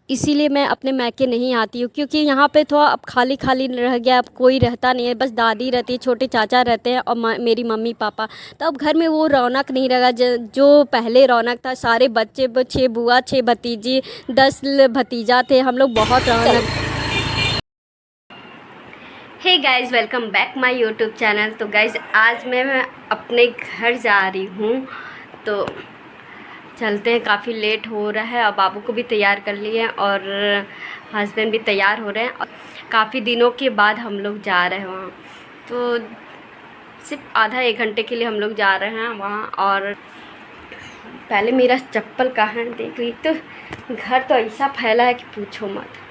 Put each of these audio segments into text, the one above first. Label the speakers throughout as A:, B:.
A: इसीलिए मैं अपने मायके नहीं आती हूँ, क्योंकि यहाँ पे थोड़ा अब खाली खाली रह गया, अब कोई रहता नहीं है, बस दादी रहती है, छोटे चाचा रहते हैं और मेरी मम्मी पापा। तो अब घर में वो रौनक नहीं रहा जो पहले रौनक था। सारे बच्चे 6 बुआ 6 भतीजी 10 भतीजा थे, हम लोग बहुत रौनक। Hey guys, welcome back my YouTube channel. तो गाइज़ आज मैं अपने घर जा रही हूँ, तो चलते हैं। काफ़ी लेट हो रहा है और बाबू को भी तैयार कर लिए और हस्बैंड भी तैयार हो रहे हैं और काफ़ी दिनों के बाद हम लोग जा रहे हैं वहाँ। तो सिर्फ आधा एक घंटे के लिए हम लोग जा रहे हैं वहाँ। और पहले मेरा चप्पल कहाँ है देख रही, तो घर तो ऐसा फैला है कि पूछो मत।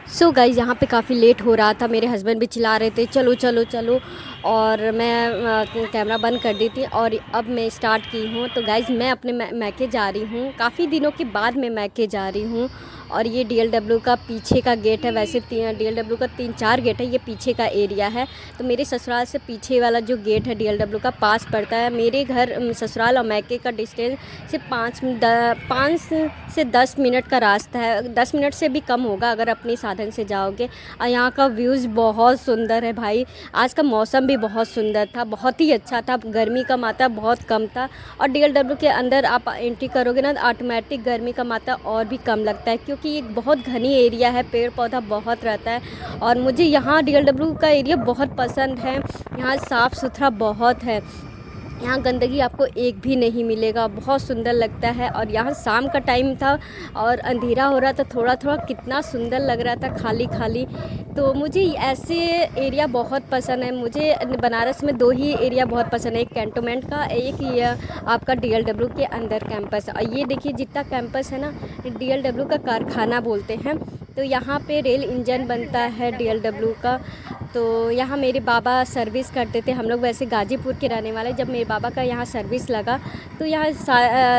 A: सो गाइज़ यहाँ पे काफ़ी लेट हो रहा था, मेरे हस्बैंड भी चिल्ला रहे थे चलो चलो चलो, और मैं कैमरा बंद कर दी थी और अब मैं स्टार्ट की हूँ। तो गाइज़ मैं अपने मैके जा रही हूँ, काफ़ी दिनों के बाद मैं मैके जा रही हूँ। और ये DLW का पीछे का गेट है। वैसे DLW का 3-4 गेट है, ये पीछे का एरिया है। तो मेरे ससुराल से पीछे वाला जो गेट है DLW का पास पड़ता है। मेरे घर ससुराल और मैके का डिस्टेंस सिर्फ 5 से 10 मिनट का रास्ता है। 10 मिनट से भी कम होगा अगर अपनी साधन से जाओगे। और यहाँ का व्यूज़ बहुत सुंदर है भाई। आज का मौसम भी बहुत सुंदर था, बहुत ही अच्छा था। गर्मी का मात्रा बहुत कम था। और DLW के अंदर आप एंट्री करोगे ना, ऑटोमेटिक गर्मी का मात्रा और भी कम लगता है, क्योंकि ये बहुत घनी एरिया है, पेड़ पौधा बहुत रहता है। और मुझे यहाँ DLW का एरिया बहुत पसंद है। यहाँ साफ़ सुथरा बहुत है, यहाँ गंदगी आपको एक भी नहीं मिलेगा, बहुत सुंदर लगता है। और यहाँ शाम का टाइम था और अंधेरा हो रहा था थोड़ा थोड़ा, कितना सुंदर लग रहा था खाली खाली। तो मुझे ऐसे एरिया बहुत पसंद है। मुझे बनारस में 2 ही एरिया बहुत पसंद है, एक कैंटोनमेंट का, एक ये आपका DLW के अंदर कैंपस। और ये देखिए जितना कैंपस है ना, DLW का कारखाना बोलते हैं। तो यहाँ पे रेल इंजन बनता है DLW का। तो यहाँ मेरे बाबा सर्विस करते थे। हम लोग वैसे गाजीपुर के रहने वाले, जब मेरे बाबा का यहाँ सर्विस लगा तो यहाँ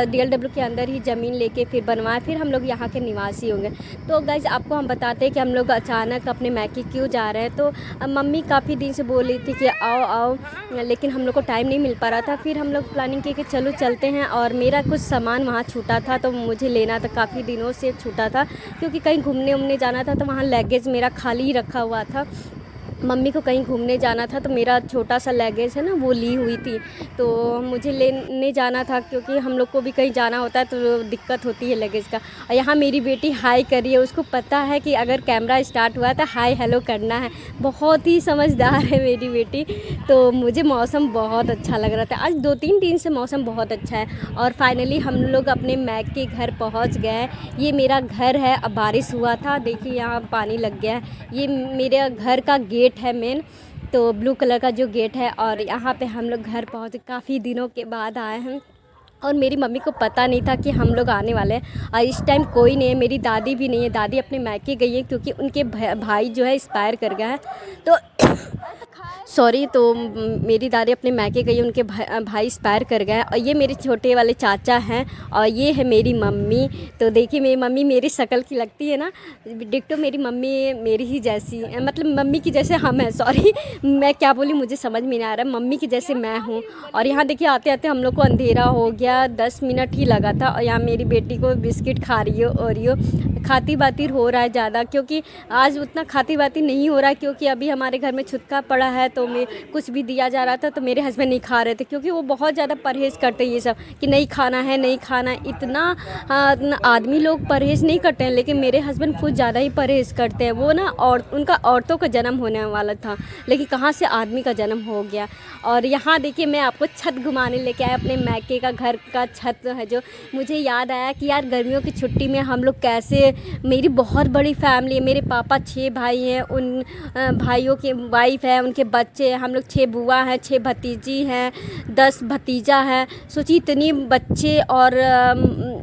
A: DLW के अंदर ही ज़मीन लेके फिर बनवाए, फिर हम लोग यहाँ के निवासी होंगे। तो गाइज आपको हम बताते हैं कि हम लोग अचानक अपने मैके क्यों जा रहे हैं। तो मम्मी काफ़ी दिन से बोल रही थी कि आओ आओ, लेकिन हम लोग को टाइम नहीं मिल पा रहा था। फिर हम लोग प्लानिंग की कि चलो चलते हैं। और मेरा कुछ सामान वहाँ छूटा था तो मुझे लेना था, काफ़ी दिनों से छूटा था, क्योंकि कहीं घूमने जाना था। तो वहाँ लगेज मेरा खाली ही रखा हुआ था। मम्मी को कहीं घूमने जाना था तो मेरा छोटा सा लगेज है ना वो ली हुई थी, तो मुझे लेने जाना था, क्योंकि हम लोग को भी कहीं जाना होता है तो दिक्कत होती है लगेज का। और यहाँ मेरी बेटी हाय कर रही है, उसको पता है कि अगर कैमरा स्टार्ट हुआ तो हाय हेलो करना है। बहुत ही समझदार है मेरी बेटी। तो मुझे मौसम बहुत अच्छा लग रहा था आज, 2-3 दिन से मौसम बहुत अच्छा है। और फाइनली हम लोग अपने मैक के घर पहुँच गए। ये मेरा घर है। अब बारिश हुआ था, देखिए यहाँ पानी लग गया है। ये मेरे घर का गेट है मेन, तो ब्लू कलर का जो गेट है। और यहाँ पे हम लोग घर पहुँचे, काफ़ी दिनों के बाद आए हैं। और मेरी मम्मी को पता नहीं था कि हम लोग आने वाले हैं। और इस टाइम कोई नहीं है, मेरी दादी भी नहीं है, दादी अपने मायके गई है, क्योंकि उनके भाई जो है एक्सपायर कर गया है। तो सॉरी, तो मेरी दादी अपने मायके गई, उनके भाई एक्सपायर कर गया है। और ये मेरे छोटे वाले चाचा हैं और ये है मेरी मम्मी। तो देखिए मेरी मम्मी मेरी शक्ल की लगती है ना, डिट्टो मेरी मम्मी मेरी ही जैसी, मतलब मम्मी की जैसे हम हैं। सॉरी मैं क्या बोली मुझे समझ में नहीं आ रहा, मम्मी की जैसे मैं हूँ। और यहाँ देखिए आते आते हम लोग को अंधेरा हो गया, 10 मिनट ही लगा था। और यहाँ मेरी बेटी को बिस्किट खा रही हो, ओरियो खाती बाती हो रहा है ज़्यादा, क्योंकि आज उतना खाती बाती नहीं हो रहा है, क्योंकि अभी हमारे घर में छुतका पड़ा है। तो मैं कुछ भी दिया जा रहा था तो मेरे हस्बैंड नहीं खा रहे थे, क्योंकि वो बहुत ज़्यादा परहेज़ करते हैं ये सब कि नहीं खाना है नहीं खाना है। इतना आदमी लोग परहेज़ नहीं करते हैं, लेकिन मेरे हस्बैंड कुछ ज़्यादा ही परहेज़ करते हैं। वो ना, और उनका औरतों का जन्म होने वाला था, लेकिन कहाँ से आदमी का जन्म हो गया। और यहाँ देखिए मैं आपको छत घुमाने लेके आया, अपने मायके का घर का छत है। जो मुझे याद आया कि यार गर्मियों की छुट्टी में हम लोग कैसे, मेरी बहुत बड़ी फैमिली है, मेरे पापा 6 भाई हैं, उन भाइयों के वाइफ है, उनके बच्चे हैं, हम लोग 6 बुआ हैं, 6 भतीजी हैं, 10 भतीजा है। सोचिए इतनी बच्चे और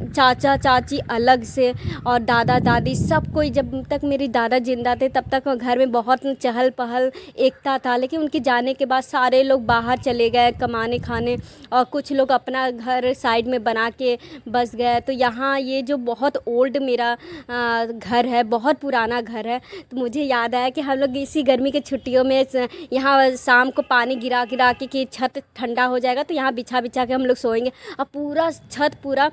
A: चाचा चाची अलग से, और दादा दादी सब कोई। जब तक मेरे दादा जिंदा थे तब तक घर में बहुत चहल पहल एकता था, लेकिन उनके जाने के बाद सारे लोग बाहर चले गए कमाने खाने, और कुछ लोग अपना घर साइड में बना के बस गए। तो यहाँ ये जो बहुत ओल्ड मेरा घर है, बहुत पुराना घर है। तो मुझे याद आया कि हम लोग इसी गर्मी के छुट्टियों में यहाँ शाम को पानी गिरा गिरा के कि छत ठंडा हो जाएगा तो यहाँ बिछा बिछा के हम लोग सोएंगे। और पूरा छत पूरा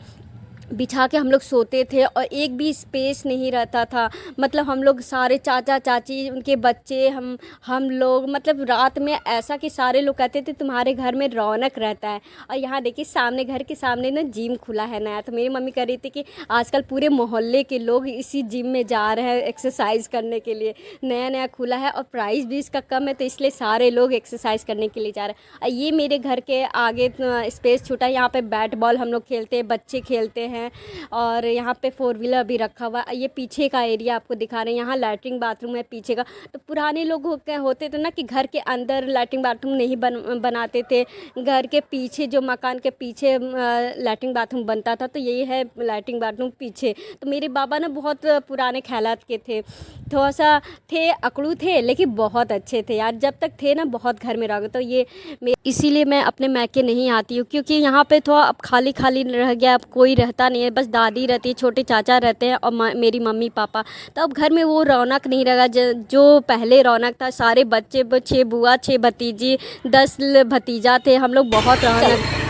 A: बिछा के हम लोग सोते थे और एक भी स्पेस नहीं रहता था। मतलब हम लोग सारे चाचा चाची उनके बच्चे हम लोग मतलब रात में ऐसा कि सारे लोग कहते थे तुम्हारे घर में रौनक रहता है। और यहाँ देखिए सामने घर के सामने ना जिम खुला है नया, तो मेरी मम्मी कह रही थी कि आजकल पूरे मोहल्ले के लोग इसी जिम में जा रहे हैं एक्सरसाइज करने के लिए। नया नया खुला है और प्राइस भी इसका कम है, तो इसलिए सारे लोग एक्सरसाइज करने के लिए जा रहे हैं। और ये मेरे घर के आगे स्पेस छूटा है, यहाँ पे बैट बॉल हम लोग खेलते हैं, बच्चे खेलते हैं। और यहाँ पे 4 व्हीलर भी रखा हुआ है। ये पीछे का एरिया आपको दिखा रहे हैं, यहाँ लैट्रिन बाथरूम है पीछे का। तो पुराने लोग होते थे ना कि घर के अंदर लैट्रिन बाथरूम नहीं बनाते थे, घर के पीछे जो मकान के पीछे लैट्रिन बाथरूम बनता था, तो यही है लैट्रिन बाथरूम पीछे। तो मेरे बाबा ना बहुत पुराने ख्यालात के थे, थोड़ा सा थे अकड़ू थे लेकिन बहुत अच्छे थे यार। जब तक थे ना बहुत घर में रह गए। तो ये इसीलिए मैं अपने मैके नहीं आती हूँ, क्योंकि यहाँ पे थोड़ा अब खाली खाली रह गया, अब कोई रहता नहीं है, बस दादी रहती है, छोटे चाचा रहते हैं और मेरी मम्मी पापा। तो अब घर में वो रौनक नहीं रहा जो पहले रौनक था। सारे बच्चे 6 बुआ 6 भतीजी 10 भतीजा थे, हम लोग बहुत रौनक